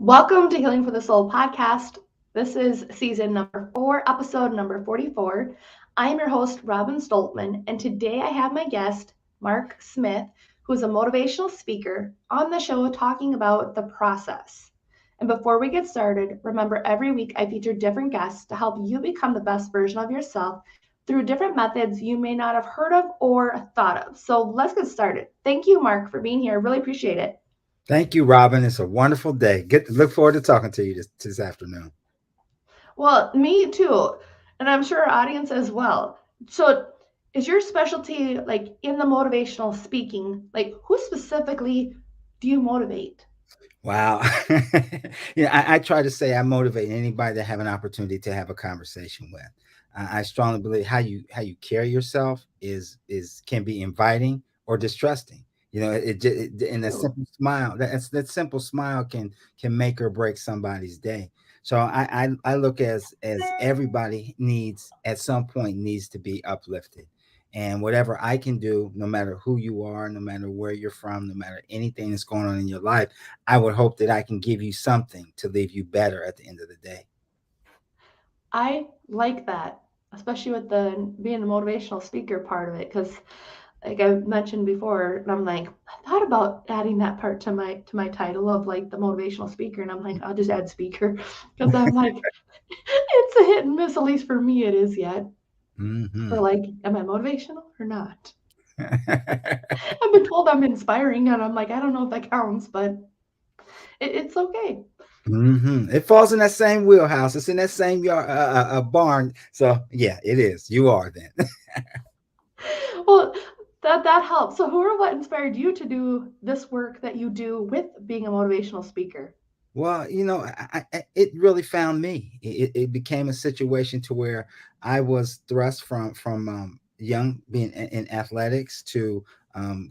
Welcome to Healing for the Soul podcast. This is season number 4, episode number 44. I am your host, Robin Stoltman, and today I have my guest, Mark Smith, who is a motivational speaker on the show talking about the process. And before we get started, remember every week I feature different guests to help you become the best version of yourself through different methods you may not have heard of or thought of. So let's get started. Thank you, Mark, for being here. Really appreciate it. Thank you, Robin. It's a wonderful day. Look forward to talking to you this afternoon. Well, me too. And I'm sure our audience as well. So, is your specialty like in the motivational speaking? Like, who specifically do you motivate? Wow. I try to say I motivate anybody to have an opportunity to have a conversation with. I strongly believe how you carry yourself is can be inviting or distrusting. And a True. simple smile, that simple smile can make or break somebody's day. So I look as everybody needs at some point needs to be uplifted. And whatever I can do, no matter who you are, no matter where you're from, no matter anything that's going on in your life, I would hope that I can give you something to leave you better at the end of the day. I like that, especially with the being the motivational speaker part of it, because like I mentioned before, and I'm like, I thought about adding that part to my title of like the motivational speaker, and I'm like, I'll just add speaker because I'm like, it's a hit and miss. At least for me, it is yet. For Hmm. like, am I motivational or not? I've been told I'm inspiring, and I'm like, I don't know if that counts, but it's okay. It falls in that same wheelhouse. It's in that same yard, barn. So yeah, it is. You are then. Well, that helps. So, who or what inspired you to do this work that you do with being a motivational speaker? Well, it really found me. It became a situation to where I was thrust from young being in athletics to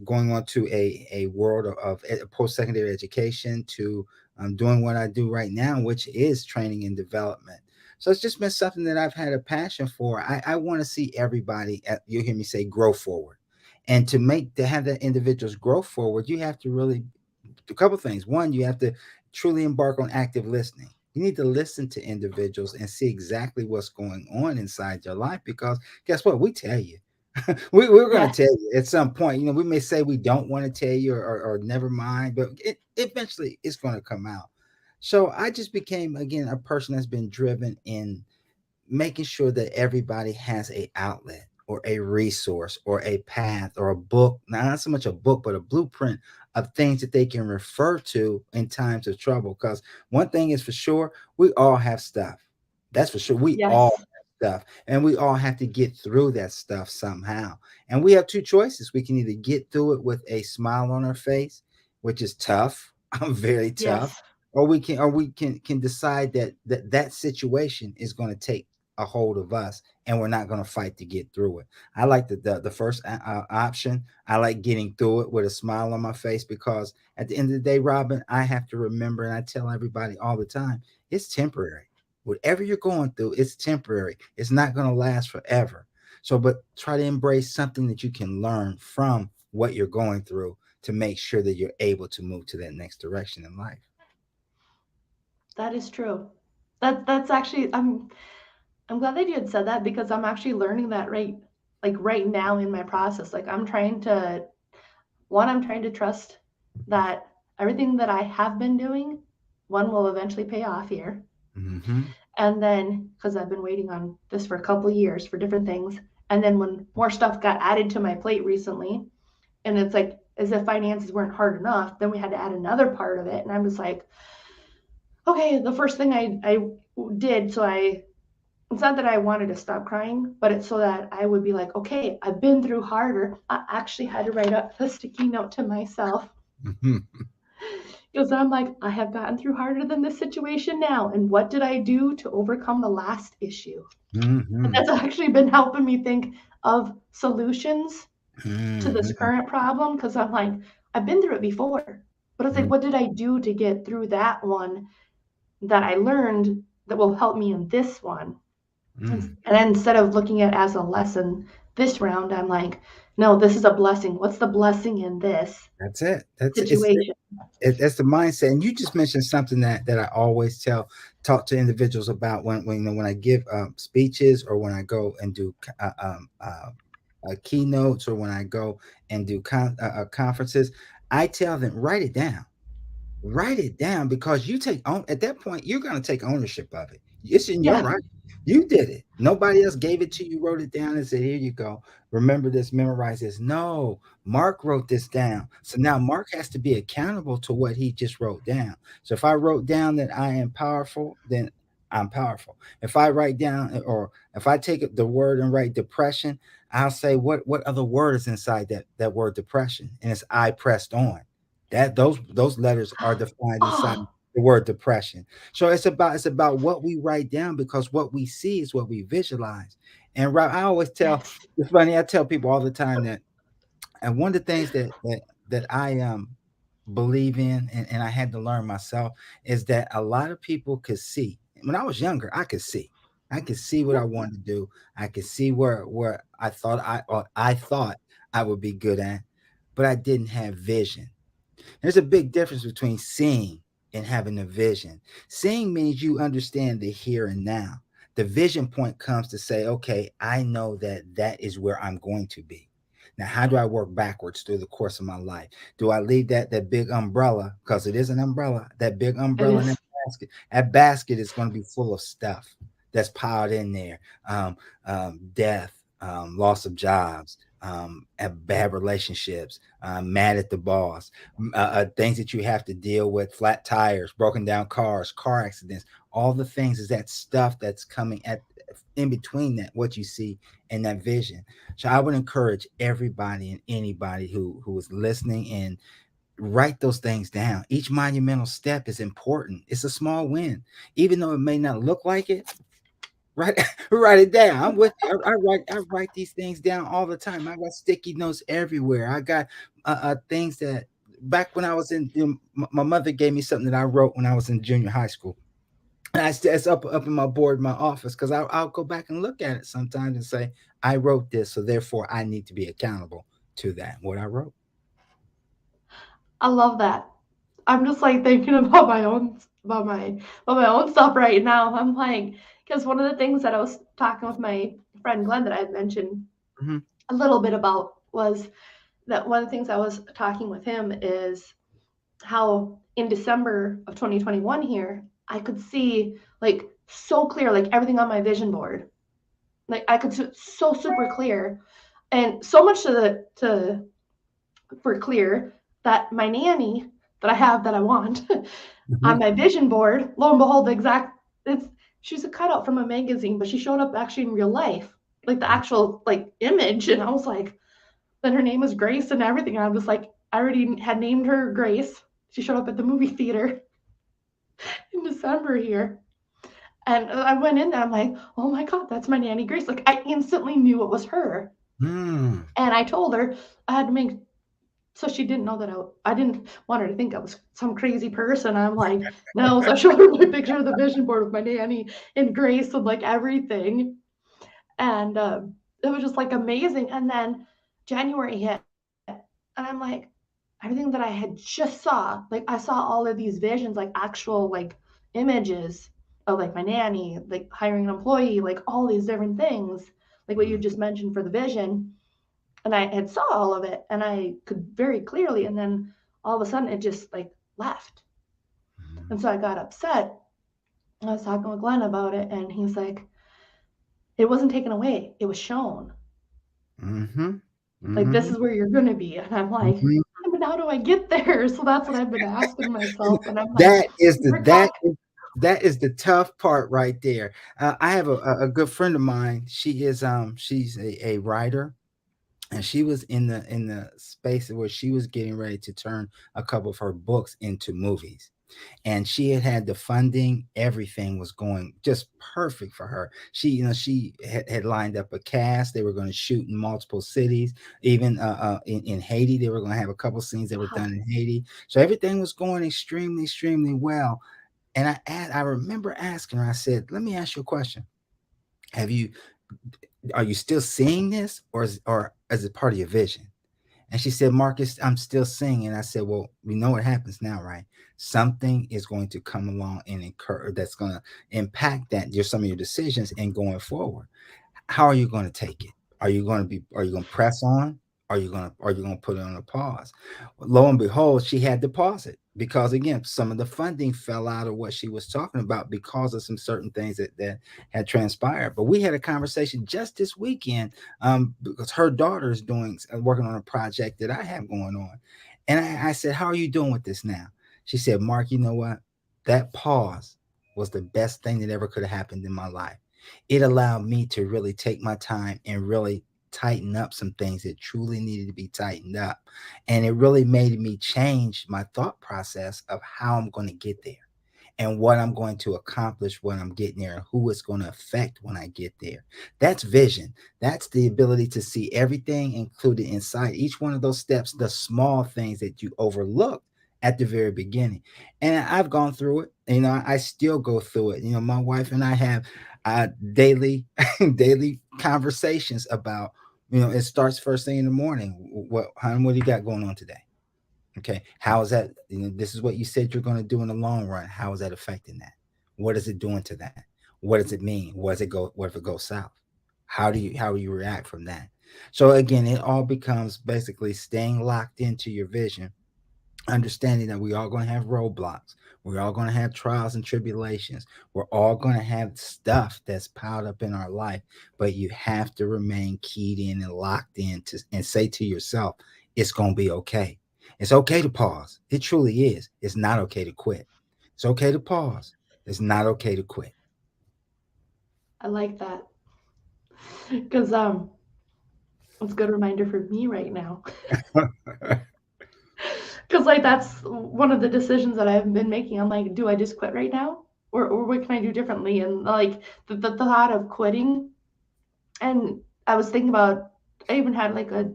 going on to a world of post secondary education to doing what I do right now, which is training and development. So it's just been something that I've had a passion for. I want to see everybody. You hear me say grow forward, and to have that individuals grow forward, you have to really a couple things. One, you have to truly embark on active listening. You need to listen to individuals and see exactly what's going on inside your life because guess what? We tell you. We're going Yes. to tell you at some point. We may say we don't want to tell you or never mind, but eventually it's going to come out. So I just became, again, a person that's been driven in making sure that everybody has a outlet or a resource or a path or a book, not so much a book but a blueprint of things that they can refer to in times of trouble. Because one thing is for sure, we all have stuff. That's for sure. We all Yes. have stuff, and we all have to get through that stuff somehow. And we have two choices: we can either get through it with a smile on our face, which is tough, very tough, Yes. or we can decide that situation is going to take a hold of us and we're not going to fight to get through it. I like the first option. I like getting through it with a smile on my face because at the end of the day, Robin, I have to remember, and I tell everybody all the time, it's temporary. Whatever you're going through, it's temporary. It's not going to last forever. So, but try to embrace something that you can learn from what you're going through to make sure that you're able to move to that next direction in life. That is true. That's actually I'm glad that you had said that because I'm actually learning that right now in my process. Like I'm trying to trust that everything that I have been doing, one will eventually pay off here. Hmm. And then because I've been waiting on this for a couple of years for different things. And then when more stuff got added to my plate recently, and it's like as if finances weren't hard enough, then we had to add another part of it. And I'm just like, okay, the first thing I did, so I it's not that I wanted to stop crying, but it's so that I would be like, okay, I've been through harder. I actually had to write up a sticky note to myself Hmm. because I'm like, I have gotten through harder than this situation now. And what did I do to overcome the last issue? And Hmm. that's actually been helping me think of solutions to this Hmm. current problem because I'm like, I've been through it before. But it's like, what did I do to get through that one that I learned that will help me in this one? And Hmm. instead of looking at it as a lesson, This round, I'm like, no, this is a blessing. What's the blessing in this That's it. situation? That's the mindset. And you just mentioned something that I always talk to individuals about when I give speeches, or when I go and do keynotes, or when I go and do conferences. I tell them, write it down, because you take on at that point, you're going to take ownership of it. It's in your Yeah. right. You did it. Nobody else gave it to you, wrote it down and said, here you go, remember this, memorize this. No, Mark wrote this down, so now Mark has to be accountable to what he just wrote down. So if I wrote down that I am powerful, then I'm powerful. If I write down, or if I take the word and write depression, I'll say, what other word is inside that word depression? And it's I pressed on. That those letters are defined inside Oh, the word depression. So it's about what we write down, because what we see is what we visualize. And I always tell, yes. it's funny, I tell people all the time that, and one of the things that I believe in, and I had to learn myself, is that a lot of people could see. When I was younger, I could see what I wanted to do. I could see where I thought I would be good at, but I didn't have vision. There's a big difference between seeing and having a vision. Seeing means you understand the here and now. The vision point comes to say, okay, I know that is where I'm going to be. Now, how do I work backwards through the course of my life? Do I leave that big umbrella, because it is an umbrella, that big It umbrella in that is. basket? That basket is going to be full of stuff that's piled in there. Death, loss of jobs, bad relationships, mad at the boss, things that you have to deal with, flat tires, broken down cars, car accidents, all the things, is that stuff that's coming at in between that, what you see and that vision. So I would encourage everybody and anybody who is listening, and write those things down. Each monumental step is important. It's a small win, even though it may not look like it. Write write it down. I'm with you. I write these things down all the time. I got sticky notes everywhere. I got things that, back when I was my mother gave me something that I wrote when I was in junior high school. And it's up in my board in my office, because I'll go back and look at it sometimes and say, I wrote this, so therefore I need to be accountable to that, what I wrote. I love that. I'm just like thinking about my own stuff right now. I'm like, because one of the things that I was talking with my friend Glenn that I had mentioned Hmm. a little bit about was that one of the things I was talking with him is how in December of 2021 here, I could see like so clear, like everything on my vision board. Like I could see so super clear. And so much to for clear that my nanny that I have that I want on Hmm. my vision board, lo and behold, the exact it's she's a cutout from a magazine, but she showed up actually in real life, like the actual like image, and I was like, then her name was Grace and everything. And I was like, I already had named her Grace. She showed up at the movie theater in December here. And I went in there, I'm like, oh my God, that's my nanny Grace. Like I instantly knew it was her. Mm. And I told her I had to make so she didn't know that I didn't want her to think I was some crazy person. I'm like, no. So I showed her my picture of the vision board with my nanny and Grace and like everything. And it was just like amazing. And then January hit, and I'm like, everything that I had just saw, like I saw all of these visions, like actual like images of like my nanny, like hiring an employee, like all these different things, like what you Mm. just mentioned for the vision. And I had saw all of it and I could very clearly, and then all of a sudden it just like left. Mm. And so I got upset. I was talking with Glenn about it, and he's like, it wasn't taken away, it was shown. Mm-hmm. Like, this Mm-hmm. is where you're gonna be. And I'm like, Mm-hmm. yeah, but how do I get there? So that's what I've been asking myself. And I'm like, That is the we're talking. that is the tough part right there. I have a good friend of mine. She's a writer, and she was in the space where she was getting ready to turn a couple of her books into movies, and she had the funding. Everything was going just perfect for her. She had lined up a cast. They were going to shoot in multiple cities, even in Haiti. They were going to have a couple scenes that were Wow. done in Haiti, so everything was going extremely well. And I remember asking her, I said, let me ask you a question. Have you are you still seeing this, or is it part of your vision? And she said, Marcus, I'm still seeing. And I said, well, we know what happens now, right? Something is going to come along and incur that's going to impact that your some of your decisions and going forward. How are you going to take it? Are you going to press on? Are you going to put it on a pause? Lo and behold, she had to pause it because again, some of the funding fell out of what she was talking about because of some certain things that had transpired. But we had a conversation just this weekend, because her daughter is doing working on a project that I have going on. And I said, how are you doing with this now? She said, Mark, you know what? That pause was the best thing that ever could have happened in my life. It allowed me to really take my time and really tighten up some things that truly needed to be tightened up. And it really made me change my thought process of how I'm going to get there and what I'm going to accomplish when I'm getting there and who it's going to affect when I get there. That's vision. That's the ability to see everything included inside each one of those steps, the small things that you overlooked at the very beginning. And I've gone through it. I still go through it. My wife and I have daily daily conversations about, it starts first thing in the morning. What do you got going on today? Okay. How is that? This is what you said you're going to do in the long run. How is that affecting that? What is it doing to that? What does it mean? What does it go? What if it goes south? How do you react from that? So again, it all becomes basically staying locked into your vision, understanding that we are going to have roadblocks. We're all going to have trials and tribulations. We're all going to have stuff that's piled up in our life, but you have to remain keyed in and locked in and say to yourself, it's going to be okay. It's okay to pause. It truly is. It's not okay to quit. It's okay to pause. It's not okay to quit. I like that because it's a good reminder for me right now. Because like that's one of the decisions that I've been making. I'm like, do I just quit right now, or what can I do differently? And like the thought of quitting, and I was thinking about. I even had like I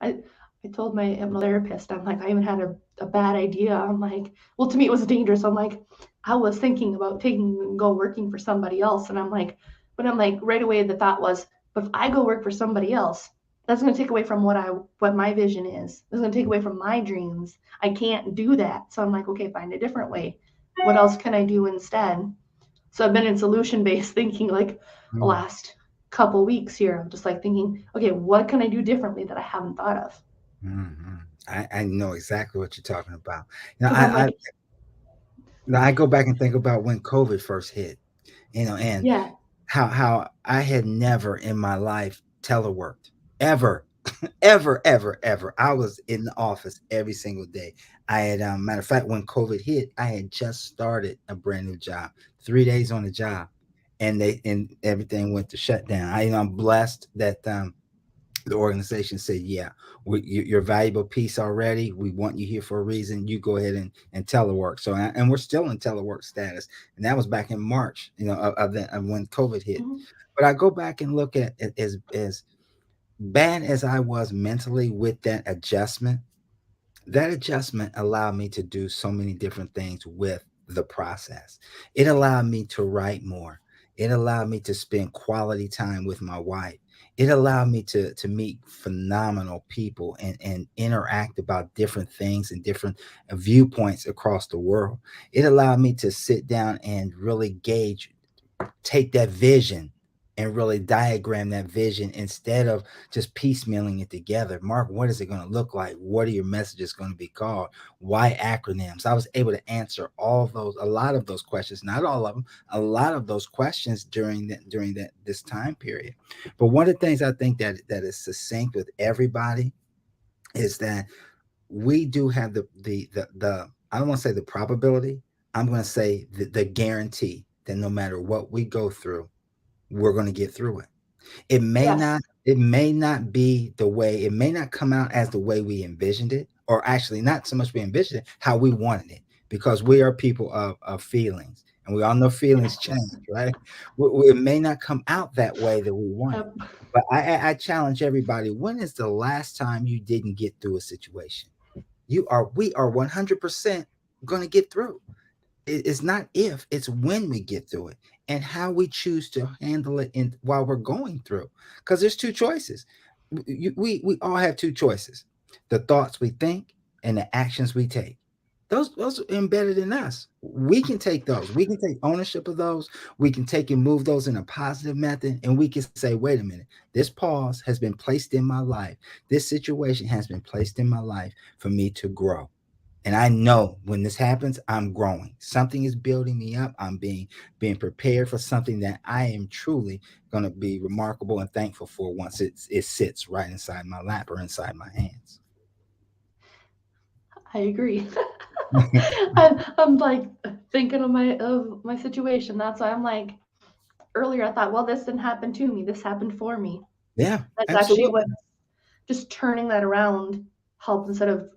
I told my therapist, I'm like, I even had a bad idea. I'm like, well, to me it was dangerous. I'm like, I was thinking about taking and go working for somebody else, and I'm like, but I'm like, right away the thought was, but if I go work for somebody else, that's going to take away from what my vision is. It's going to take away from my dreams. I can't do that. So I'm like, okay, find a different way. What else can I do instead? So I've been in solution based thinking like the Mm, last couple weeks here. I'm just like thinking, okay, what can I do differently that I haven't thought of? mhm. I know exactly what you're talking about. Because I'm like, I go back and think about when COVID first hit, and yeah, how I had never in my life teleworked ever, ever. I was in the office every single day. I had, matter of fact, when COVID hit, I had just started a brand new job, 3 days on the job, and everything went to shutdown. I'm blessed that the organization said, yeah, you're a valuable piece already. We want you here for a reason. You go ahead and telework. So, and we're still in telework status. And that was back in March, of when COVID hit. mhm, But I go back and look at it as bad as I was mentally with that adjustment allowed me to do so many different things with the process. It allowed me to write more. It allowed me to spend quality time with my wife. It allowed me to meet phenomenal people and interact about different things and different viewpoints across the world. It allowed me to sit down and really take that vision and really diagram that vision instead of just piecemealing it together. Mark, what is it going to look like? What are your messages going to be called? Why acronyms? I was able to answer a lot of those questions, not all of them, a lot of those questions during that this time period. But one of the things I think that is succinct with everybody is that we do have the I don't want to say the probability. I'm going to say the guarantee that no matter what we go through, we're going to get through it. yes, It may not be the way, it may not come out as the way we envisioned it, or actually not so much we envisioned it, how we wanted it, because we are people of feelings, and we all know feelings change, yes. right? It may not come out that way that we wanted. Yep. But I challenge everybody, when is the last time you didn't get through a situation? We are 100% going to get through. It's not if, it's when we get through it. and how we choose to handle it while we're going through. Because there's two choices. We all have two choices: the thoughts we think and the actions we take. Those are embedded in us. We can take those. We can take ownership of those. We can take and move those in a positive method, and we can say, "Wait a minute. This pause has been placed in my life. This situation has been placed in my life for me to grow." And I know when this happens, I'm growing. Something is building me up. I'm being prepared for something that I am truly going to be remarkable and thankful for once it sits right inside my lap or inside my hands. I agree. I'm like thinking of my situation. That's why I'm like earlier I thought, well, this didn't happen to me. This happened for me. Yeah, That's actually what absolutely. just turning that around helped instead of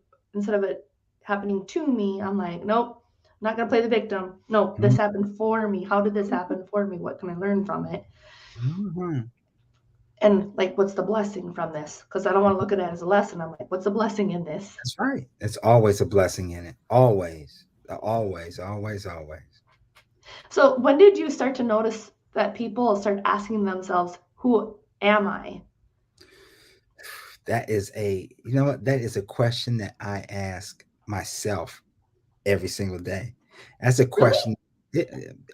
it happening to me. I'm like, nope, I'm not gonna play the victim. Nope, this Mhm. happened for me. How did this happen for me? What can I learn from it? Mhm. And like, what's the blessing from this? Because I don't want to look at it as a lesson. I'm like, what's the blessing in this? That's right. It's always a blessing in it. Always. Always, always, always. So when did you start to notice that people start asking themselves, who am I? That is you know what? That is a question that I ask myself every single day. That's a Really? question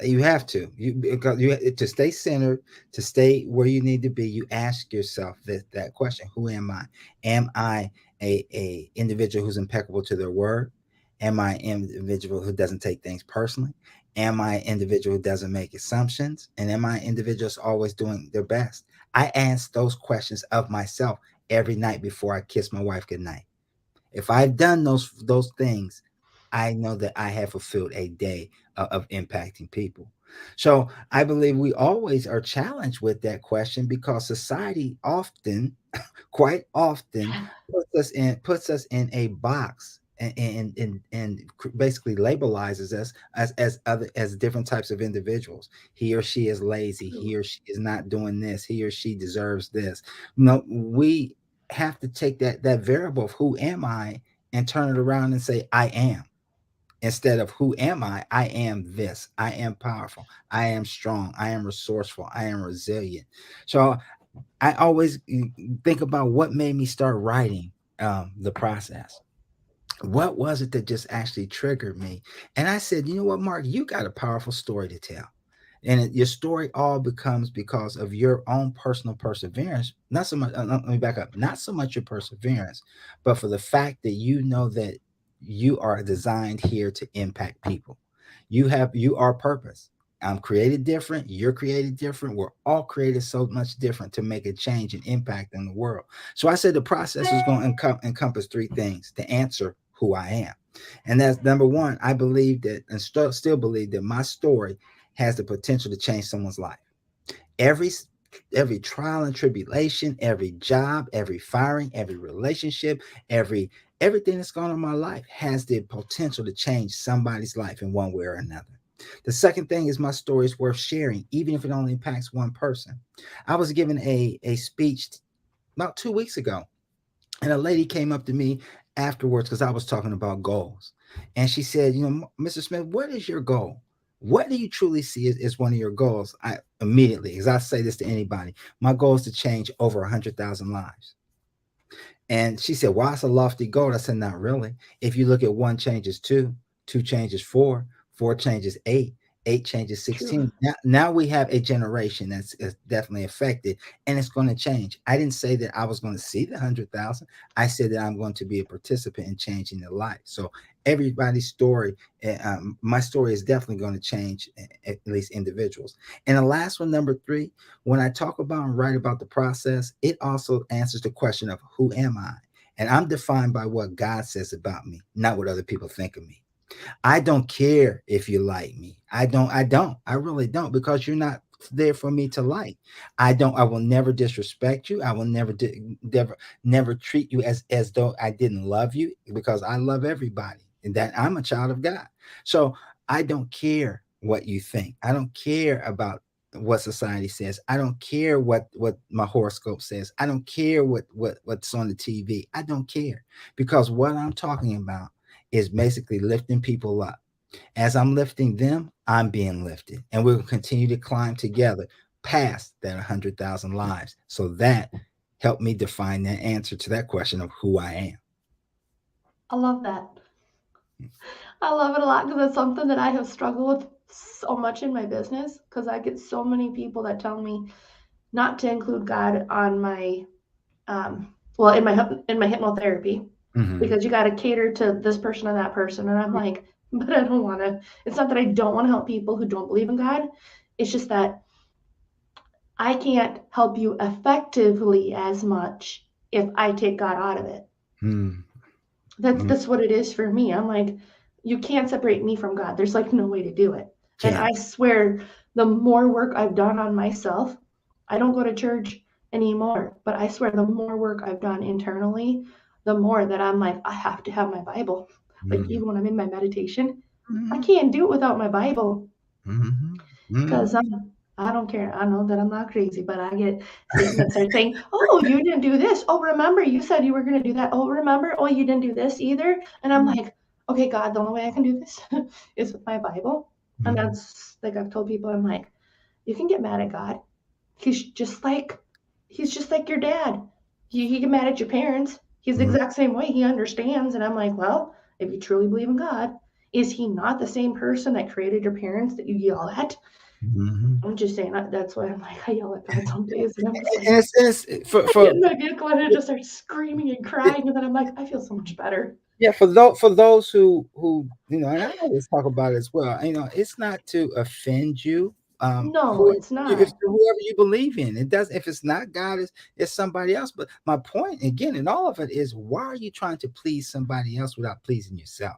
you have to. Because you to stay centered, to stay where you need to be, you ask yourself that question: who am I? Am I a individual who's impeccable to their word? Am I an individual who doesn't take things personally? Am I an individual who doesn't make assumptions? And am I an individual who's always doing their best? I ask those questions of myself every night before I kiss my wife goodnight. If I've done those things, I know that I have fulfilled a day of impacting people. So I believe we always are challenged with that question because society often, quite often, puts us in a box and basically labelizes us as different types of individuals. He or she is lazy. He True. or she is not doing this. He or she deserves this. No, we have to take that variable of who am I and turn it around and say I am, instead of who am I am this. I am powerful. I am strong. I am resourceful. I am resilient. So I always think about what made me start writing the process. What was it that just actually triggered me? And I said, you know what, Mark, you got a powerful story to tell. And your story all becomes because of your own personal perseverance. Not so much, let me back up, not so much your perseverance, but for the fact that you know that you are designed here to impact people. You are purpose. I'm created different. You're created different. We're all created so much different to make a change and impact in the world. So I said the process was going to encompass three things to answer who I am. And that's number one. I believe that, and still believe that my story has the potential to change someone's life. Every every trial and tribulation, every job, every firing, every relationship, everything that's gone on in my life has the potential to change somebody's life in one way or another. The second thing is my story is worth sharing, even if it only impacts one person. I was given a speech about 2 weeks ago, and a lady came up to me afterwards because I was talking about goals. And she said, you know, Mr. Smith, what is your goal? What do you truly see as one of your goals? I immediately, as I say this to anybody, my goal is to change over 100,000 lives. And she said, well, that's a lofty goal. I said, not really. If you look at one changes two, two changes four, four changes eight, eight changes True. 16. Now we have a generation that's definitely affected, and it's going to change. I didn't say that I was going to see the 100,000. I said that I'm going to be a participant in changing their life. So everybody's story, my story is definitely going to change at least individuals. And the last one, number three, when I talk about and write about the process, it also answers the question of who am I? And I'm defined by what God says about me, not what other people think of me. I don't care if you like me. I really don't, because you're not there for me to like. I will never disrespect you. I will never treat you as though I didn't love you, because I love everybody and that I'm a child of God. So I don't care what you think. I don't care about what society says. I don't care what my horoscope says. I don't care what's on the TV. I don't care, because what I'm talking about is basically lifting people up. As I'm lifting them, I'm being lifted. And we'll continue to climb together past that 100,000 lives. So that helped me define that answer to that question of who I am. I love that. I love it a lot because it's something that I have struggled with so much in my business because I get so many people that tell me not to include God on my well in my hypnotherapy Mm-hmm. because you got to cater to this person and that person, and I'm like, but I don't want to. It's not that I don't want to help people who don't believe in God. It's just that I can't help you effectively as much if I take God out of it. That's Mm-hmm. that's what it is for me. I'm like, you can't separate me from God. There's like no way to do it. And Can't. I swear, the more work I've done on myself, I don't go to church anymore, but I swear the more work I've done internally, the more that I'm like, I have to have my Bible. Like Mm-hmm. even when I'm in my meditation, I Mm-hmm. can't do it without my Bible Mm-hmm. because Mm-hmm. I don't care. I know that I'm not crazy, but I get Satan that starts saying, "Oh, you didn't do this. Oh, remember you said you were going to do that. Oh, remember? Oh, you didn't do this either." And I'm like, "Okay, God, the only way I can do this is with my Bible." And Mm-hmm. that's like I've told people, I'm like, you can get mad at God. He's just like he's just like your dad. He get mad at your parents. He's the Mm-hmm. exact same way. He understands. And I'm like, well, if you truly believe in God, is he not the same person that created your parents that you yell at? Mm-hmm. I'm just saying that's why I'm like I yell at God some days, and I'm just like And it's I get in my vehicle and I just start screaming and crying, and then I'm like I feel so much better. yeah, for those who and I always talk about it as well. It's not to offend you. No, Whoever it's if not. whoever you believe in, it does. If it's not God, it's somebody else. But my point again in all of it is, why are you trying to please somebody else without pleasing yourself?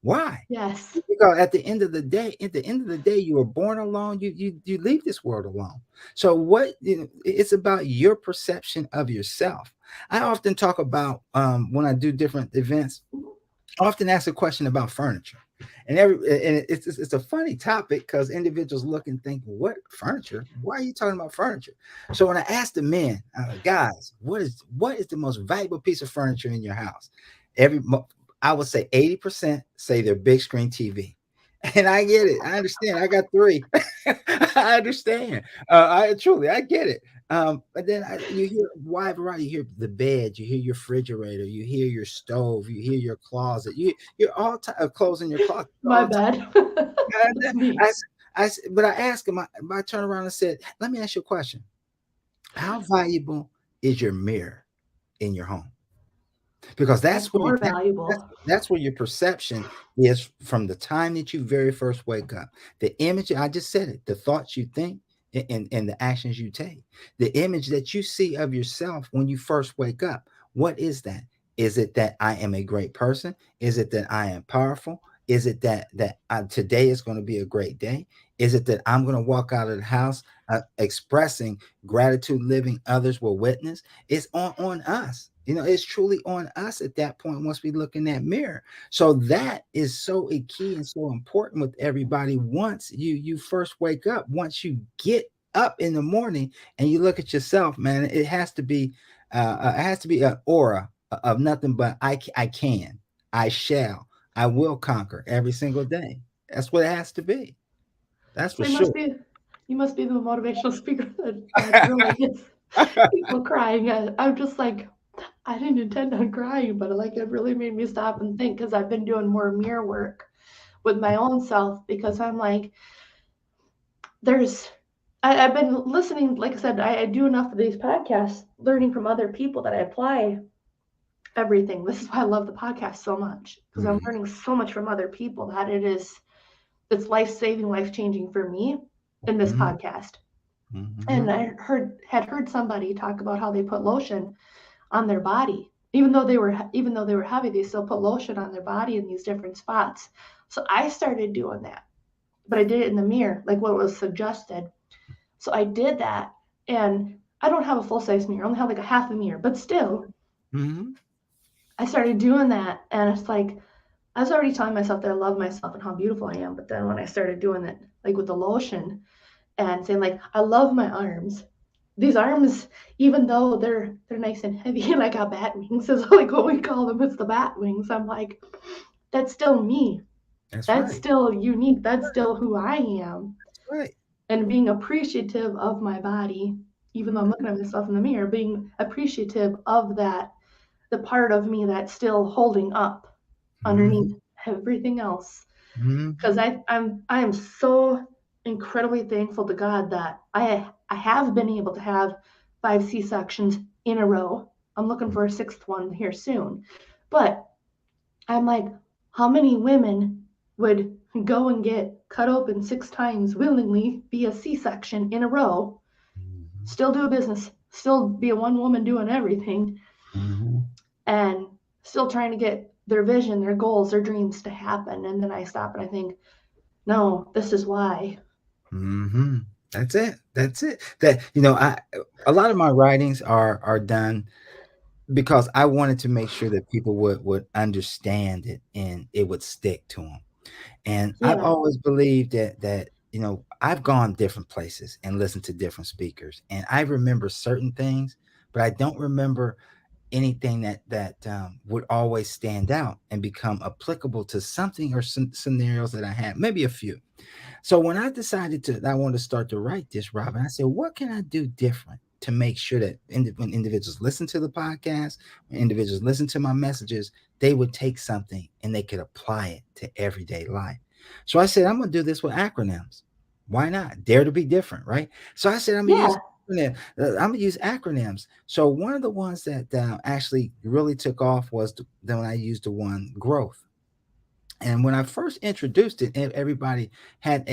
Why? Yes. Because at the end of the day, you were born alone. You leave this world alone. So it's about your perception of yourself. I often talk about when I do different events. I often ask a question about furniture, and it's a funny topic because individuals look and think, "What furniture? Why are you talking about furniture?" So when I ask the men, guys, what is the most valuable piece of furniture in your house? Every I would say 80% say their big screen TV. And I get it. I understand. I got three. I understand. I get it. But then you hear wide variety. You hear the bed. You hear your refrigerator. You hear your stove. You hear your closet. You're all clothes in your closet. My bad. That's And me. but I asked him. I turned around and said, "Let me ask you a question. How valuable is your mirror in your home?" Because That's more valuable. that's where your perception is from the time that you very first wake up. The image, I just said it, the thoughts you think and the actions you take. The image that you see of yourself when you first wake up, what is that? Is it that I am a great person? Is it that I am powerful? Is it that today is going to be a great day? Is it that I'm going to walk out of the house expressing gratitude, living others will witness? It's on us. It's truly on us at that point once we look in that mirror. So that is so a key and so important with everybody. Once you first wake up, once you get up in the morning and you look at yourself, man, it has to be an aura of nothing but I can, I shall, I will conquer every single day. That's what it has to be. That's So for sure. you must be the motivational speaker that really gets people crying. I'm just like, I didn't intend on crying, but like it really made me stop and think because I've been doing more mirror work with my own self because I'm like, there's, I've been listening, like I said, I do enough of these podcasts, learning from other people that I apply everything. This is why I love the podcast so much because I'm Mhm, learning so much from other people that it's life saving, life changing for me in this mhm, podcast. And mhm, I had heard somebody talk about how they put lotion on their body. Even though they were heavy, they still put lotion on their body in these different spots. So I started doing that, but I did it in the mirror, like what was suggested. So I did that, and I don't have a full size mirror. I only have like a half a mirror, but still, mhm. I started doing that, and it's like I was already telling myself that I love myself and how beautiful I am. But then when I started doing it, like with the lotion, and saying like I love my arms. These arms, even though they're nice and heavy, and I got bat wings, is like what we call them. It's the bat wings. I'm like, that's still me. That's That's right. still unique. That's still who I am. That's right. And being appreciative of my body, even though I'm looking at myself in the mirror, being appreciative of that, the part of me that's still holding up Mm-hmm. underneath everything else. Because Mm-hmm. I am so incredibly thankful to God that I have been able to have 5 C-sections in a row. I'm looking for a sixth one here soon. But I'm like, how many women would go and get cut open 6 times willingly via C-section in a row, Mm-hmm. still do a business, still be a one woman doing everything, Mm-hmm. and still trying to get their vision, their goals, their dreams to happen? And then I stop and I think, no, this is why. Mm-hmm. That's it. That's it. That I a lot of my writings are done because I wanted to make sure that people would understand it and it would stick to them. And I've Yeah, always believed that I've gone different places and listened to different speakers, and I remember certain things, but I don't remember anything that would always stand out and become applicable to something or some scenarios that I had. Maybe a few. So when I decided I wanted to start to write this, Robin, I said, what can I do different to make sure that when individuals listen to the podcast, when individuals listen to my messages, they would take something and they could apply it to everyday life. So I said, I'm going to do this with acronyms. Why not? Dare to be different, right? So I said, yeah, I'm gonna use acronyms. So one of the ones that actually really took off was when I used the one growth. And when I first introduced it, everybody had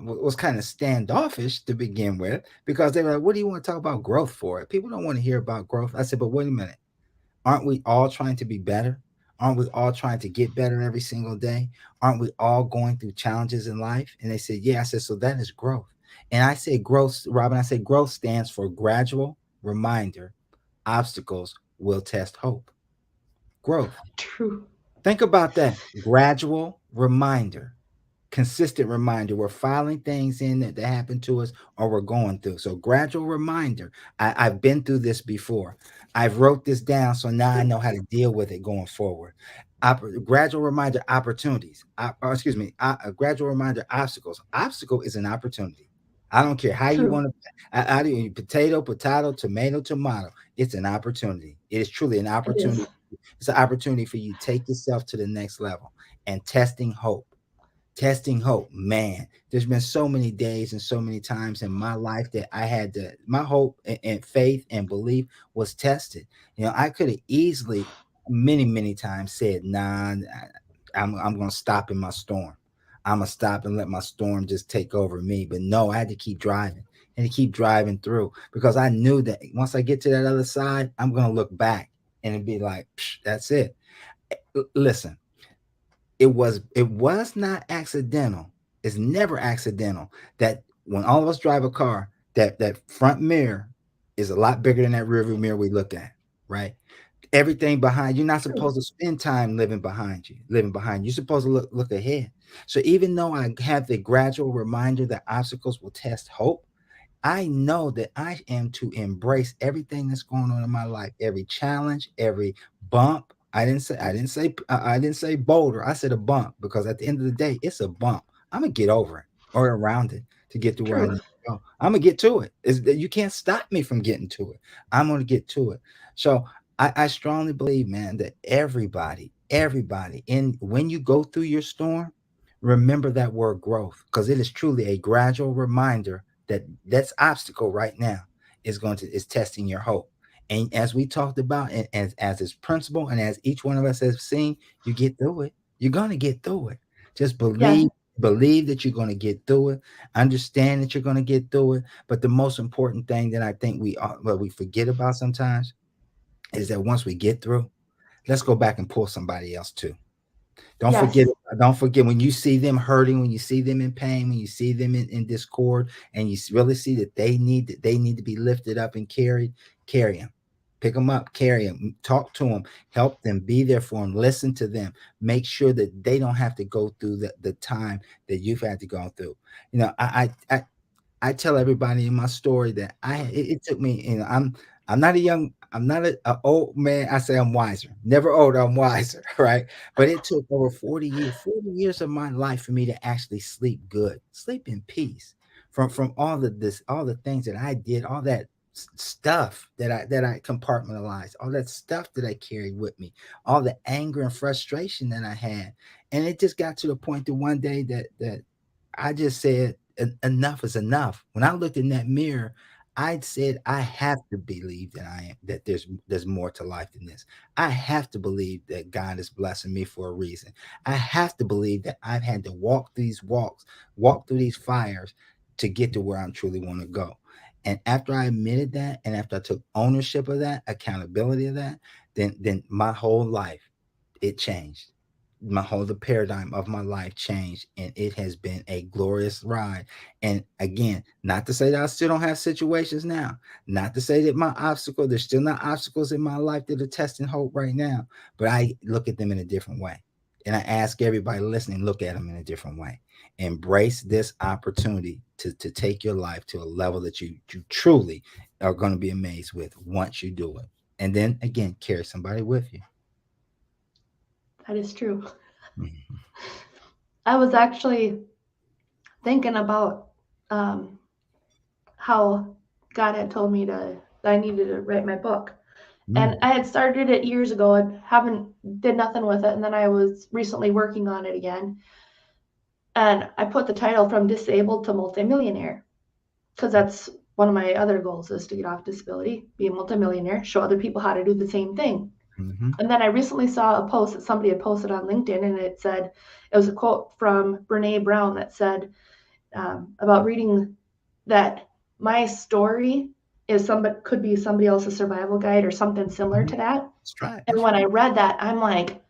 was kind of standoffish to begin with because they were like, "What do you want to talk about growth for? People don't want to hear about growth." I said, "But wait a minute, aren't we all trying to be better? Aren't we all trying to get better every single day? Aren't we all going through challenges in life?" And they said, "Yeah." I said, "So that is growth." And I said, "Growth, Robin." I said, "Growth stands for gradual reminder. Obstacles will test hope. Growth." true, Think about that gradual reminder, consistent reminder. We're filing things in that happen to us or we're going through. So, gradual reminder. I've been through this before. I've wrote this down, so now I know how to deal with it going forward. Gradual reminder opportunities. Excuse me, a gradual reminder obstacles. Obstacle is an opportunity. I don't care how you true. want to. How do you potato, potato, tomato, tomato? It's an opportunity. It is truly an It is. opportunity. It's an opportunity for you to take yourself to the next level and testing hope. Testing hope, man. There's been so many days and so many times in my life that I had to, my hope and faith and belief was tested. I could have easily, many times said, nah, I'm going to stop in my storm. I'm going to stop and let my storm just take over me. But no, I had to keep driving and to keep driving through because I knew that once I get to that other side, I'm going to look back and it'd be like, that's it. Listen, it was not accidental. It's never accidental that when all of us drive a car, that front mirror is a lot bigger than that rearview mirror we look at, right? Everything behind you're not True, supposed to spend time living behind you. You're supposed to look ahead. So even though I have the gradual reminder that obstacles will test hope, I know that I am to embrace everything that's going on in my life, every challenge, every bump. I didn't say boulder. I said a bump because at the end of the day, it's a bump. I'm gonna get over it or around it to get to where I true. need to go. I'm gonna get to it. You can't stop me from getting to it. I'm gonna get to it. So I strongly believe, man, that everybody, in when you go through your storm, remember that word growth because it is truly a gradual reminder that's obstacle right now is testing your hope. And as we talked about, and as its principle, and as each one of us has seen, you get through it. You're gonna get through it. Just Yeah, believe that you're gonna get through it. Understand that you're gonna get through it. But the most important thing that I think we forget about sometimes is that once we get through, let's go back and pull somebody else too. Don't forget, yes, don't forget when you see them hurting, when you see them in pain, when you see them in discord, and you really see that they need to be lifted up and carried, carry them. Pick them up, carry them, talk to them, help them, be there for them, listen to them, make sure that they don't have to go through the time that you've had to go through. I tell everybody in my story that it took me, I'm not a young. I'm not a old man. I say I'm wiser. Never older. I'm wiser, right? But it took over 40 years of my life for me to actually sleep good, sleep in peace from all of this, all the things that I did, all that stuff that I compartmentalized, all that stuff that I carried with me, all the anger and frustration that I had, and it just got to the point that one day that I just said enough is enough. When I looked in that mirror, I said I have to believe that I am that there's more to life than this. I have to believe that God is blessing me for a reason. I have to believe that I've had to walk through these fires to get to where I truly want to go. And after I admitted that, and after I took ownership of that, accountability of that, then my whole life it changed. My whole the paradigm of my life changed, and it has been a glorious ride. And again, not to say that I still don't have situations now, not to say that there's still not obstacles in my life that are testing hope right now, but I look at them in a different way. And I ask everybody listening, look at them in a different way. Embrace this opportunity to take your life to a level that you truly are going to be amazed with once you do it. And then again, carry somebody with you. That is true. Mhm. I was actually thinking about um, how God had told me that I needed to write my book. And Mm, I had started it years ago and haven't did nothing with it. And then I was recently working on it again. And I put the title From Disabled to Multimillionaire because that's one of my other goals is to get off disability, be a multimillionaire, show other people how to do the same thing. mhm, And then I recently saw a post that somebody had posted on LinkedIn, and it was a quote from Brene Brown that said about reading that my story is somebody could be somebody else's survival guide or something similar mhm. to that. That's right. And That's when right. I read that, I'm like,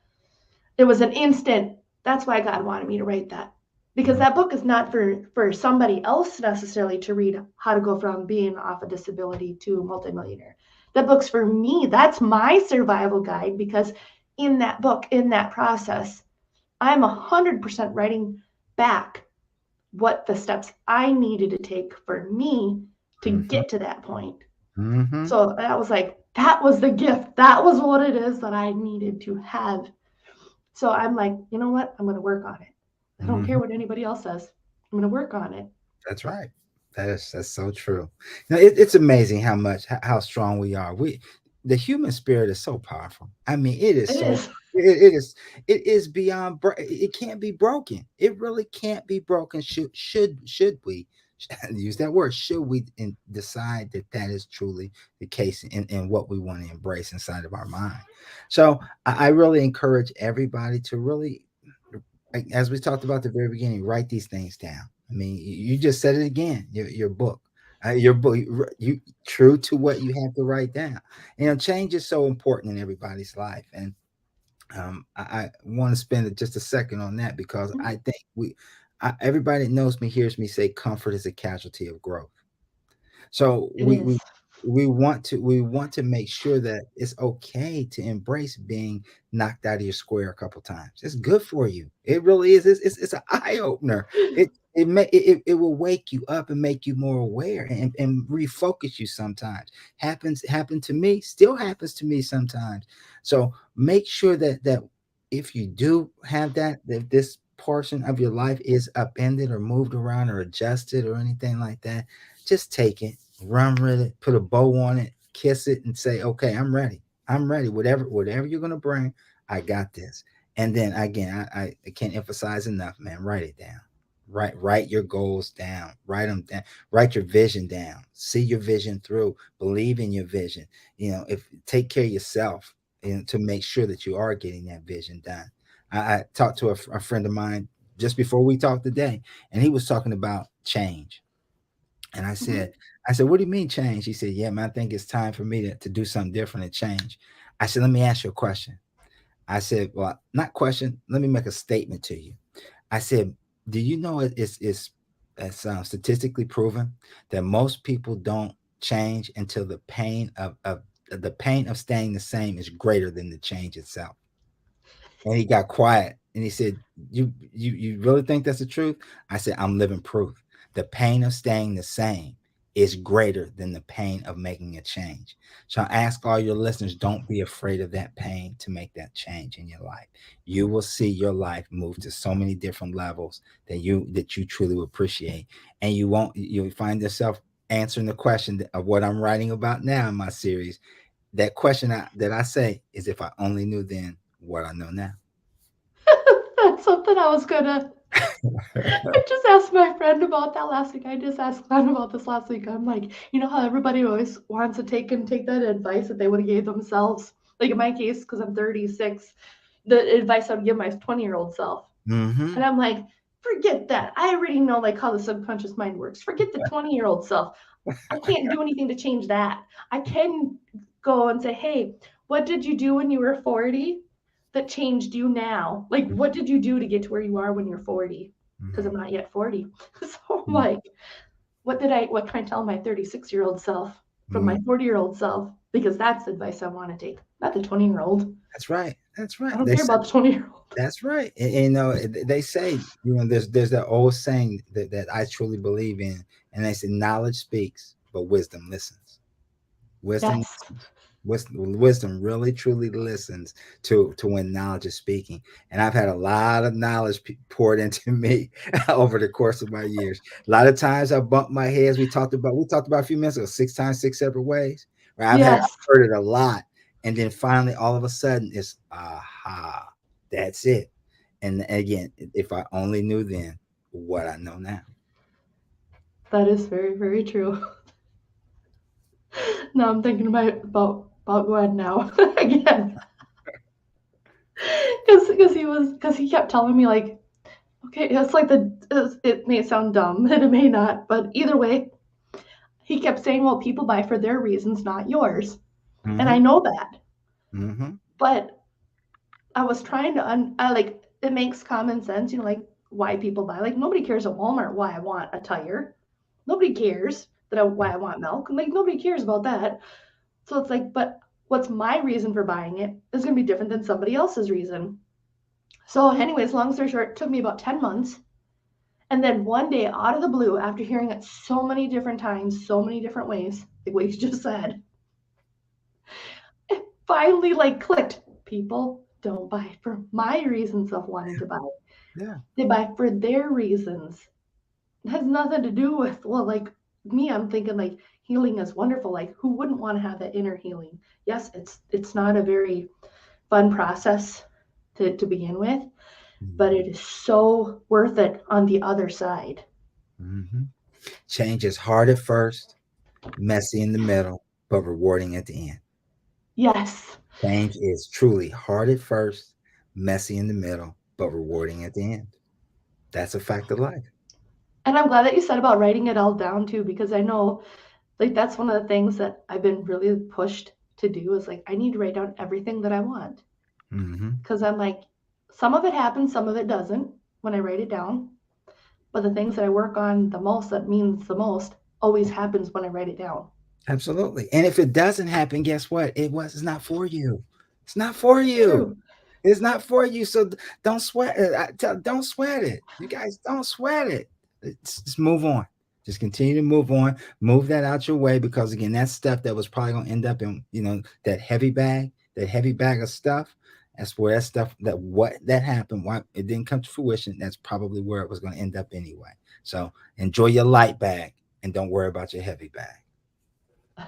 it was an instant. That's why God wanted me to write that. Because Mhm, that book is not for somebody else necessarily to read how to go from being off a disability to multimillionaire. That book's for me. That's my survival guide because in that book, in that process, I'm 100% writing back what the steps I needed to take for me to mhm, get to that point. mhm, So that was like, that was the gift. That was what it is that I needed to have. So I'm like, you know what? I'm going to work on it. I don't care mhm. what anybody else says. I'm going to work on it. That's right. That's so true. It's amazing how strong we are. The human spirit is so powerful. I mean, it is It so is. it is beyond it can't be broken. It really can't be broken. Should we use that word? Should we decide that that is truly the case in what we want to embrace inside of our mind? So I really encourage everybody to really, as we talked about at the very beginning, write these things down. I mean, you just said it again. Your book, you true to what you have to write down. Change is so important in everybody's life, and I want to spend just a second on that because I think everybody that knows me hears me say comfort is a casualty of growth. So It is. we want to make sure that it's okay to embrace being knocked out of your square a couple times. It's good for you. It really is. It's an eye opener. It will wake you up and make you more aware and refocus you sometimes. Happened to me, still happens to me sometimes. So make sure that if you do have that, if this portion of your life is upended or moved around or adjusted or anything like that, just take it, run with it, put a bow on it, kiss it, and say, "Okay, I'm ready. I'm ready. Whatever you're gonna bring, I got this." And then again, I can't emphasize enough, man. Write it down. Write your goals down. Write them down. Write your vision down. See your vision through. Believe in your vision. If take care of yourself and to make sure that you are getting that vision done. I talked to a friend of mine just before we talked today, and he was talking about change. And I Mhm. said, I said, what do you mean change? He said, yeah, man, I think it's time for me to do something different and change. I said, let me ask you a question. I said, well, not question. Let me make a statement to you. I said, do you know it's statistically proven that most people don't change until the pain of staying the same is greater than the change itself. And he got quiet and he said, you really think that's the truth? I said, I'm living proof. The pain of staying the same is greater than the pain of making a change. So I ask all your listeners, don't be afraid of that pain to make that change in your life. You will see your life move to so many different levels that you truly will appreciate. And you'll find yourself answering the question of what I'm writing about now in my series. That question that I say is, if I only knew then what I know now. That's something I was gonna. I just asked my friend about that last week. I just asked Glenn about this last week. I'm like, you know how everybody always wants to take that advice that they would have gave themselves. Like in my case, because I'm 36, the advice I would give my 20-year-old self. Mm-hmm. And I'm like, forget that. I already know like how the subconscious mind works. Forget the 20-year-old self. I can't do anything to change that. I can go and say, hey, what did you do when you were 40 that changed you now? Like, what did you do to get to where you are when you're 40? Because I'm not yet 40. So I'm like, what can I tell my 36-year-old self from my Mm-hmm. 40-year-old self? Because that's the advice I want to take, not the 20-year-old. That's right. That's I right. don't care about the 20-year-old. That's right. They say, there's that old saying that I truly believe in, and they say knowledge speaks, but wisdom listens. Wisdom Yes. wisdom really truly listens to when knowledge is speaking. And I've had a lot of knowledge poured into me over the course of my years. A lot of times I bumped my heads. We talked about a few minutes ago, 6 times, 6 separate ways. Right? I've Yes. heard it a lot. And then finally, all of a sudden, it's aha, that's it. And again, if I only knew then what I know now. That is very, very true. Now I'm thinking about Gwen now again, because he kept telling me like, okay, it's like it may sound dumb and it may not, but either way, he kept saying, well, people buy for their reasons, not yours, and Mm-hmm. I know that, Mm-hmm. but I was trying to I like it makes common sense, like why people buy. Like nobody cares at Walmart why I want a tire. Nobody cares why I want milk. Like nobody cares about that. So it's like, but what's my reason for buying it is going to be different than somebody else's reason. So, anyways, long story short, it took me about 10 months. And then one day, out of the blue, after hearing it so many different times, so many different ways, like what you just said, it finally like clicked. People don't buy for my reasons of wanting to buy. Yeah. They buy for their reasons. It has nothing to do with, well, like me, I'm thinking like healing is wonderful. Like who wouldn't want to have that inner healing? Yes, it's not a very fun process to begin with, but it is so worth it on the other side. Mm-hmm. Change is hard at first, messy in the middle, but rewarding at the end. Yes. Change is truly hard at first, messy in the middle, but rewarding at the end. That's a fact of life. And I'm glad that you said about writing it all down too, because I know like that's one of the things that I've been really pushed to do is like I need to write down everything that I want. Mm-hmm. Because I'm like, some of it happens, some of it doesn't when I write it down. But the things that I work on the most, that means the most, always happens when I write it down. Absolutely. And if it doesn't happen, guess what? It's not for you. It's not for you. True. It's not for you. So don't sweat it. Don't sweat it. You guys don't sweat it. Just move on. Just continue to move on. Move that out your way, because again, that stuff that was probably going to end up in, that heavy bag of stuff. That's where that stuff that happened, why it didn't come to fruition. That's probably where it was going to end up anyway. So enjoy your light bag and don't worry about your heavy bag.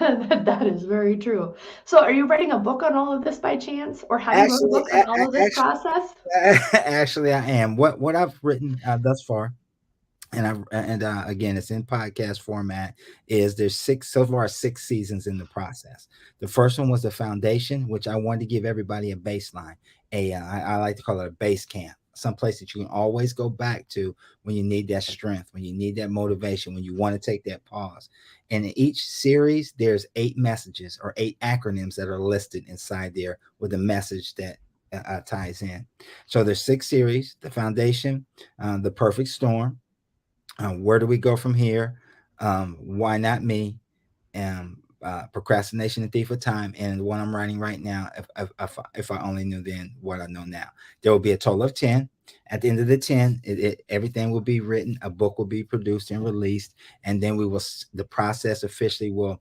That is very true. So, are you writing a book on all of this by chance, or have you wrote a Actually, book on all of this process? actually, I am. What I've written thus far, and again, it's in podcast format. Is there's so far 6 seasons in the process. The first one was the foundation, which I wanted to give everybody a baseline. I like to call it a base camp, some place that you can always go back to when you need that strength, when you need that motivation, when you want to take that pause. And in each series, there's 8 messages or 8 acronyms that are listed inside there with a message that ties in. So there's 6 series: the foundation, the perfect storm, where do we go from here? Why not me? Procrastination, the Thief of Time, and the one I'm writing right now, if I only knew then what I know now. There will be a total of 10. At the end of the 10, everything will be written, a book will be produced and released, and then the process officially will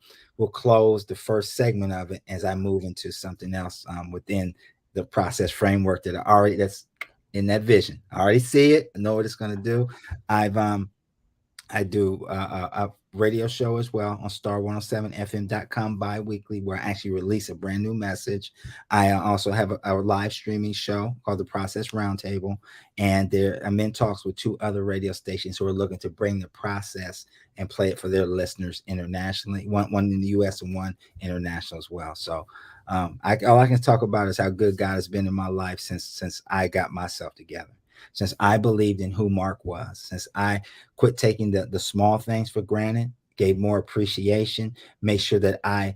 close the first segment of it as I move into something else within the process framework that's in that vision. I already see it. I know what it's going to do. I do a radio show as well on star107fm.com bi-weekly, where I actually release a brand new message. I also have a live streaming show called the Process Roundtable, and I'm in talks with 2 other radio stations who are looking to bring the process and play it for their listeners internationally, one in the US and one international as well. So all I can talk about is how good God has been in my life since I got myself together, since I believed in who Mark was, since I quit taking the small things for granted, gave more appreciation, made sure that I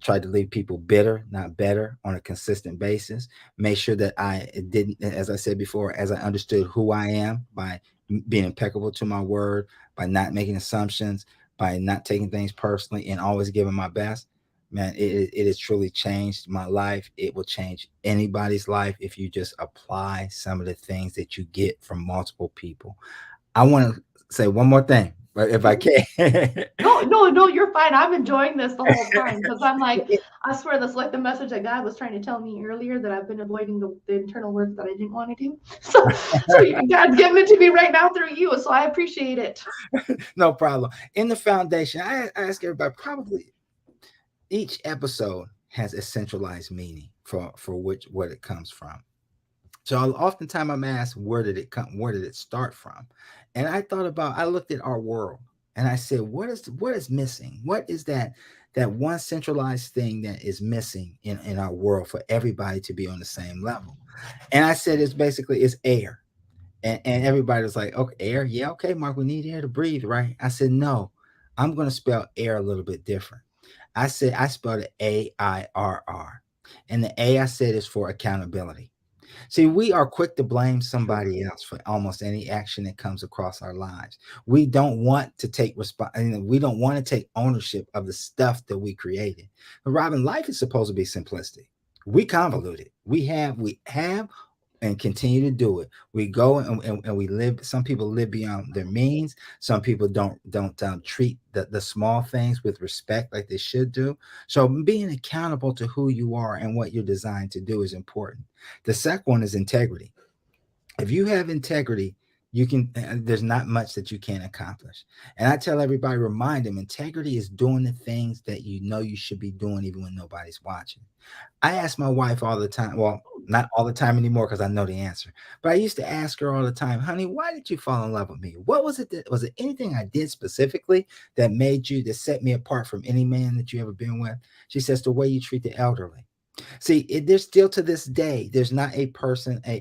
tried to leave people bitter, not better, on a consistent basis, made sure that I didn't, as I said before, as I understood who I am by being impeccable to my word, by not making assumptions, by not taking things personally, and always giving my best. Man, it has truly changed my life. It will change anybody's life if you just apply some of the things that you get from multiple people. I want to say one more thing, but if I can. No, no, no, you're fine. I'm enjoying this the whole time because I'm like, I swear that's like the message that God was trying to tell me earlier, that I've been avoiding the internal work that I didn't want to do. So God's giving it to me right now through you. So I appreciate it. No problem. In the foundation, I ask everybody, probably each episode has a centralized meaning for what it comes from. So oftentimes I'm asked, where did it come? Where did it start from? And I looked at our world and I said, what is missing? What is that one centralized thing that is missing in our world for everybody to be on the same level? And I said, it's air. And everybody was like, okay, air. Yeah. Okay, Mark, we need air to breathe, right? I said, no, I'm going to spell air a little bit different. I said, I spelled it AIRR. And the A, I said, is for accountability. See, we are quick to blame somebody else for almost any action that comes across our lives. We don't want to take we don't want to take ownership of the stuff that we created. But Robin, life is supposed to be simplistic. We convolute it. We have and continue to do it. We go and we live. Some people live beyond their means. Some people don't treat the small things with respect like they should do. So being accountable to who you are and what you're designed to do is important. The second one is integrity. If you have integrity, you can. There's not much that you can't accomplish. And I tell everybody, remind them, integrity is doing the things that you know you should be doing, even when nobody's watching. I ask my wife all the time. Well, not all the time anymore because I know the answer. But I used to ask her all the time, honey, why did you fall in love with me? What was it? Was it anything I did specifically that set me apart from any man that you ever been with? She says, the way you treat the elderly. See, there's still to this day, there's not a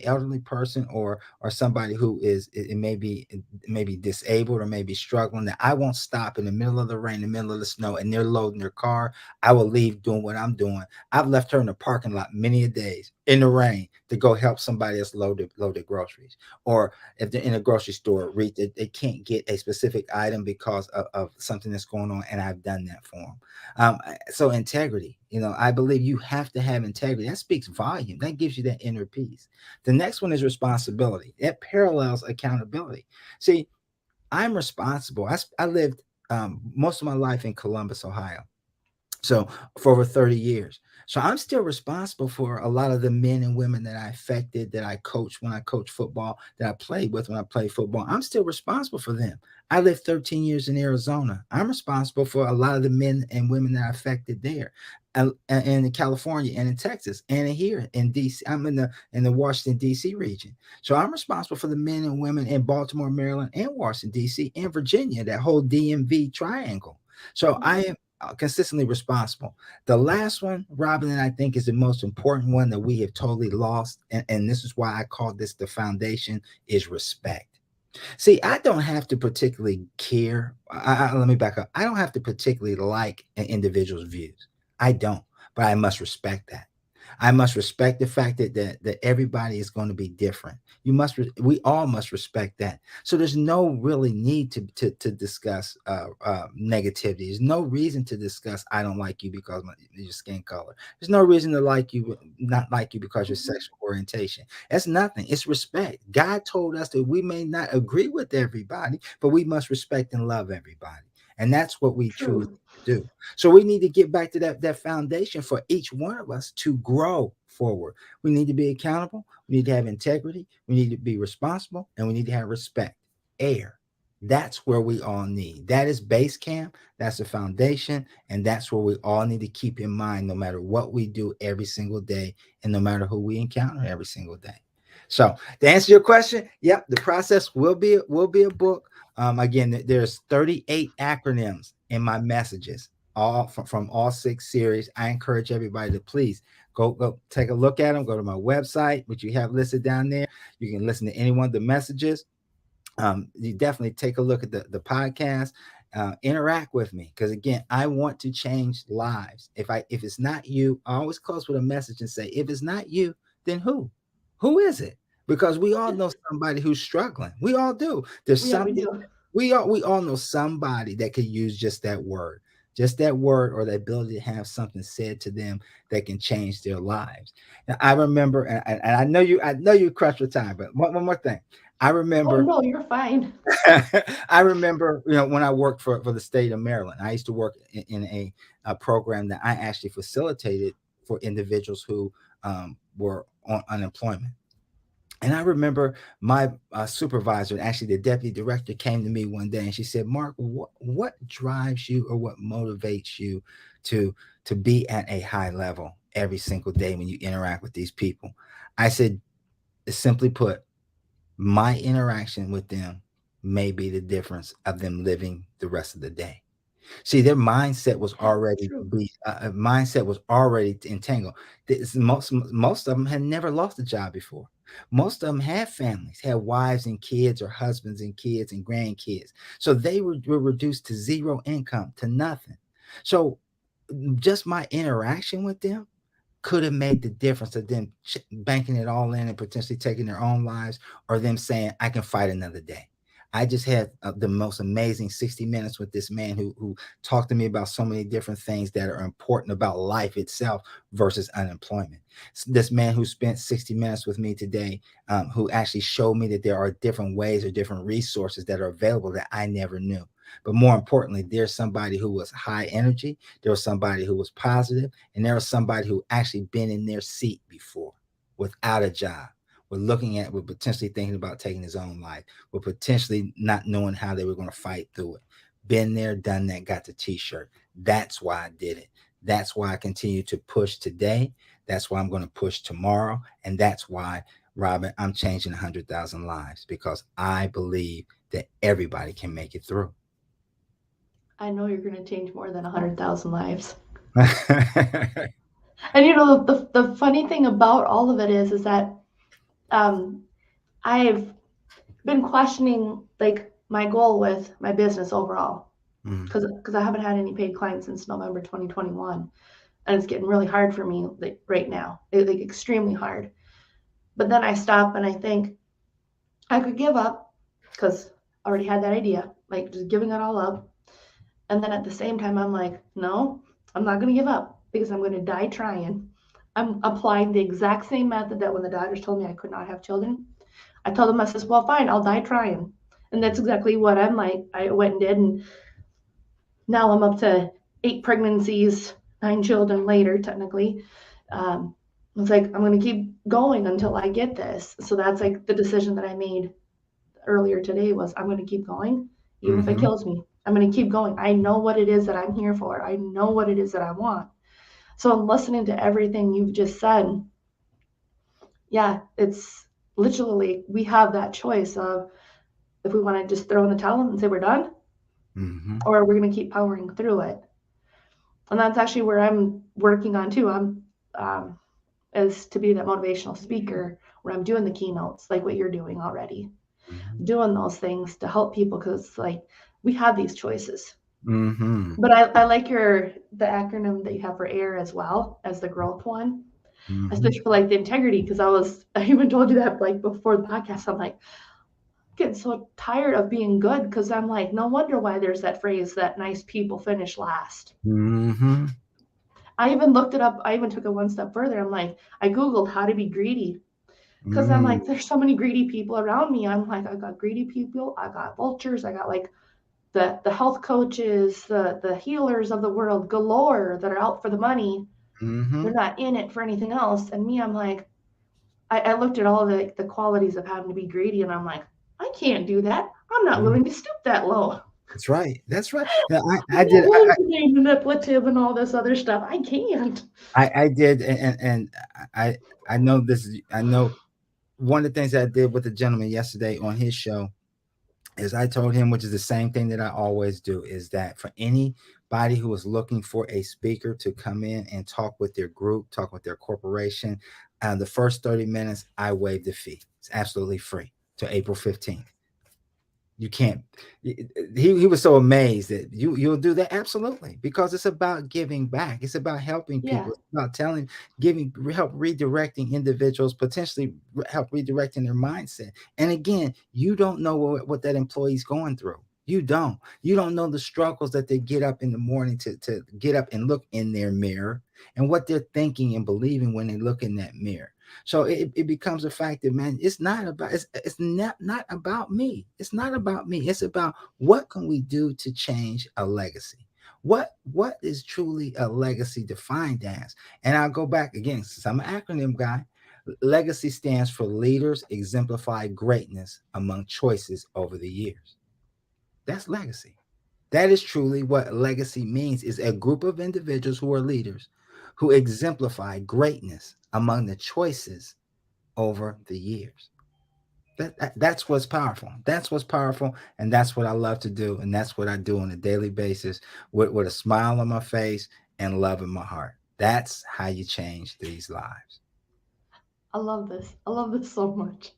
elderly person or somebody who is it may be disabled or maybe struggling, that I won't stop in the middle of the rain, in the middle of the snow, and they're loading their car. I will leave doing what I'm doing. I've left her in the parking lot many a days in the rain to go help somebody else load their groceries. Or if they're in a grocery store, they can't get a specific item because of something that's going on, and I've done that for them. So integrity, I believe you have to have integrity. That speaks volume. That gives you that inner peace. The next one is responsibility. It parallels accountability. See, I'm responsible. I lived most of my life in Columbus, Ohio. So for over 30 years. So I'm still responsible for a lot of the men and women that I affected, that I coached when I coached football, that I played with when I played football. I'm still responsible for them. I lived 13 years in Arizona. I'm responsible for a lot of the men and women that I affected there. And in California and in Texas and here in DC. I'm in the Washington DC region. So I'm responsible for the men and women in Baltimore, Maryland, and Washington DC and Virginia, that whole DMV triangle. So I am consistently responsible. The last one, Robin, and I think is the most important one that we have totally lost, and this is why I call this the foundation, is respect. See, I don't have to particularly care. Let me back up. I don't have to particularly like an individual's views. I don't, but I must respect that. I must respect the fact that everybody is going to be different. We all must respect that. So there's no really need to discuss negativity. There's no reason to discuss I don't like you because of your skin color. There's no reason to not like you because your Mhm. sexual orientation. That's nothing. It's respect. God told us that we may not agree with everybody, but we must respect and love everybody. And that's what we truly True. do. So we need to get back to that foundation for each one of us to grow forward. We need to be accountable. We need to have integrity. We need to be responsible, and we need to have respect. Air. That's where we all need. That is base camp. That's the foundation, and that's where we all need to keep in mind, no matter what we do every single day, and no matter who we encounter every single day. So to answer your question, yep, the process will be a book. Again, there's 38 acronyms in my messages, all from all 6 series. I encourage everybody to please go take a look at them. Go to my website, which you have listed down there. You can listen to any one of the messages. You definitely take a look at the podcast. Interact with me, because again, I want to change lives. If it's not you, I always close with a message and say, if it's not you, then who is it? Because we all know somebody who's struggling. We all do. There's Yeah, we something. do. We all know somebody that could use just that word, or the ability to have something said to them that can change their lives. Now, I remember, and I know you crushed for time, but one more thing. I Oh remember no, you're fine. I remember, when I worked for the state of Maryland. I used to work in a program that I actually facilitated for individuals who were on unemployment. And I remember my supervisor, actually the deputy director, came to me one day and she said, "Mark, what drives you, or what motivates you to be at a high level every single day when you interact with these people?" I said, simply put, my interaction with them may be the difference of them living the rest of the day. See, their Yeah, true. mindset was already entangled. Most of them had never lost a job before. Most of them had families, had wives and kids, or husbands and kids and grandkids. So they were reduced to zero income, to nothing. So just my interaction with them could have made the difference of them banking it all in and potentially taking their own lives, or them saying, I can fight another day. I just had the most amazing 60 minutes with this man who talked to me about so many different things that are important about life itself versus unemployment. This man who spent 60 minutes with me today, who actually showed me that there are different ways or different resources that are available that I never knew. But more importantly, there's somebody who was high energy, there was somebody who was positive, and there was somebody who actually been in their seat before without a job. We're potentially thinking about taking his own life. We're potentially not knowing how they were going to fight through it. Been there, done that, got the t-shirt. That's why I did it. That's why I continue to push today. That's why I'm going to push tomorrow. And that's why, Robin, I'm changing 100,000 lives, because I believe that everybody can make it through. I know you're going to change more than 100,000 lives. And the funny thing about all of it is that um, I've been questioning like my goal with my business overall, Mm, because I haven't had any paid clients since November 2021, and it's getting really hard for me like right now, like extremely hard. But then I stop and I think I could give up, because I already had that idea, like just giving it all up. And then at the same time, I'm like, no, I'm not going to give up, because I'm going to die trying. I'm applying the exact same method that when the doctors told me I could not have children, I told them, I says, well, fine, I'll die trying. And that's exactly what I'm like. I went and did. And now I'm up to 8 pregnancies, 9 children later, technically. Um, it's like, I'm going to keep going until I get this. So that's like the decision that I made earlier today was I'm going to keep going, even if it mm-hmm, kills me. I'm going to keep going. I know what it is that I'm here for. I know what it is that I want. So I'm listening to everything you've just said. Yeah, it's literally, we have that choice of if we want to just throw in the towel and say we're done, mm-hmm, or we're going to keep powering through it. And that's actually where I'm working on too. I'm is to be that motivational speaker where I'm doing the keynotes, like what you're doing already, doing those things to help people, because like we have these choices. mm-hmm, But I like the acronym that you have for AIR as well as the growth one. Mm-hmm. especially for like the integrity. Because I even told you that like before the podcast. I'm like getting so tired of being good because I'm like, no wonder why there's that phrase that nice people finish last. Mm-hmm. I even looked it up. I even took it one step further. I'm like, I Googled how to be greedy because I'm Mm-hmm. like, there's so many greedy people around me. I'm like, I got greedy people. I got vultures. I got like the health coaches, the healers of the world galore that are out for the money. Mm-hmm. They're not in it for anything else. And me, I'm like, I looked at all the qualities of having to be greedy, and I'm like, I can't do that. I'm not willing to stoop that low. That's right. That's right. Yeah, I'm not willing to be manipulative and all this other stuff. I can't. I did, and I I know this. I know one of the things that I did with the gentleman yesterday on his show is I told him, which is the same thing that I always do, is that for anybody who is looking for a speaker to come in and talk with their group, talk with their corporation, the first 30 minutes, I waive the fee. It's absolutely free to April 15th. You can't. He was so amazed that you'll do that. Absolutely, because it's about giving back. It's about helping Yeah, people. It's about telling, giving, help redirecting individuals, potentially help redirecting their mindset. And again, you don't know what that employee's going through. You don't know the struggles that they get up in the morning to get up and look in their mirror, and what they're thinking and believing when they look in that mirror. So it becomes a fact that, man, it's not about me. It's not about me. It's about what can we do to change a legacy. What is truly a legacy defined as? And I'll go back again, since I'm an acronym guy. Legacy stands for leaders exemplify greatness among choices over the years. That's legacy. That is truly what legacy means, is a group of individuals who are leaders who exemplify greatness among the choices over the years. That's what's powerful. That's what's powerful, and that's what I love to do, and that's what I do on a daily basis with a smile on my face and love in my heart. That's how you change these lives. I love this. I love this so much.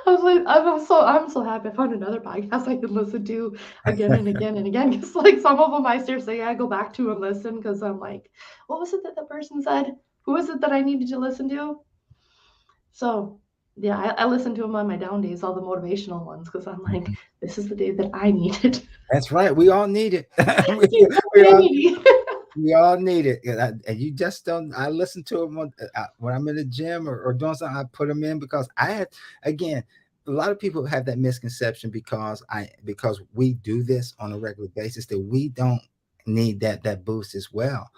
I was like, I'm so happy I found another podcast I can listen to again and again and again. Because like some of them I seriously I go back to and listen because I'm like, what was it that the person said? Who was it that I needed to listen to? So yeah, I listen to them on my down days, all the motivational ones, because I'm like, this is the day that I need it. That's right. We all need it. we, we all Humanity. We all need it, and you just don't. I listen to them when I'm in the gym or doing something. I put them in because I had, again, a lot of people have that misconception because we do this on a regular basis that we don't need that boost as well.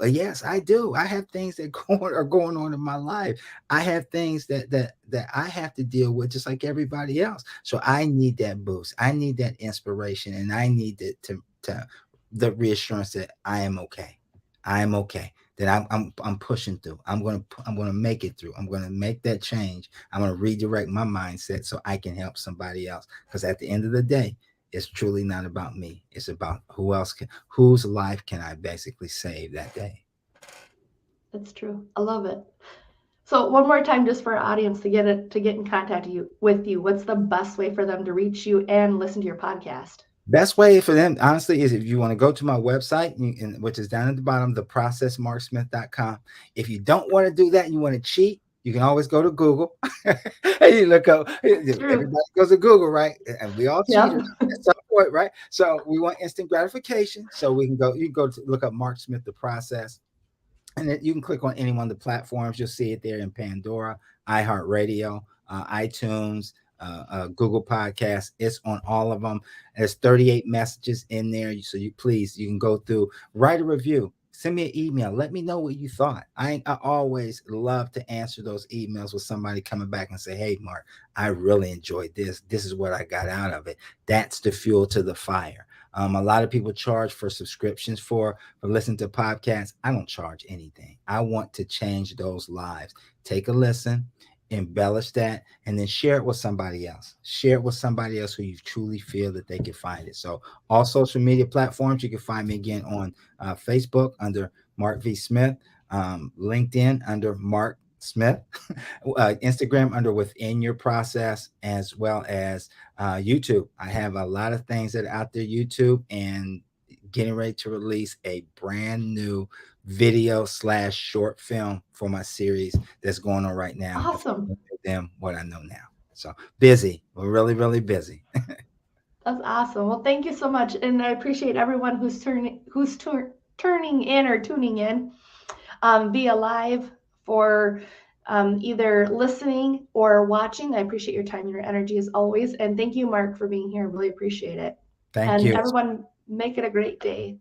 Yes, I do. I have things that are going on in my life. I have things that I have to deal with just like everybody else. So I need that boost. I need that inspiration, and I need to the reassurance that I am okay. I am okay. That I'm pushing through. I'm gonna make it through. I'm gonna make that change. I'm gonna redirect my mindset so I can help somebody else. Because at the end of the day, it's truly not about me. It's about whose life can I basically save that day. That's true. I love it. So one more time, just for our audience to get in contact with you, what's the best way for them to reach you and listen to your podcast? Best way for them, honestly, is if you want to go to my website, which is down at the bottom, theprocessmarksmith.com. If you don't want to do that and you want to cheat, you can always go to Google and you look up. True. Everybody goes to Google, right? And we all Yep. cheaters at some point, right? So we want instant gratification. So we can go. You can go to look up Mark Smith, the process, and then you can click on any one of the platforms. You'll see it there in Pandora, iHeartRadio, iTunes, Google Podcasts. It's on all of them. There's 38 messages in there, so you can go through, write a review, send me an email, let me know what you thought. I always love to answer those emails with somebody coming back and say, hey Mark, I really enjoyed this. This is what I got out of it. That's the fuel to the fire. A lot of people charge for subscriptions for listening to podcasts. I don't charge anything. I want to change those lives. Take a listen, embellish that, and then share it with somebody else. Share it with somebody else who you truly feel that they can find it. So all social media platforms, you can find me again on Facebook under Mark V. Smith, LinkedIn under Mark Smith, Instagram under Within Your Process, as well as YouTube. I have a lot of things that are out there, YouTube, and getting ready to release a brand new video/short film for my series that's going on right now. If I Awesome. don't tell them what I know now. So busy. We're really, really busy. That's awesome. Well, thank you so much, and I appreciate everyone who's turning in or tuning in via live for either listening or watching. I appreciate your time and your energy as always, and thank you, Mark, for being here. Really appreciate it. Thank And you. everyone, make it a great day.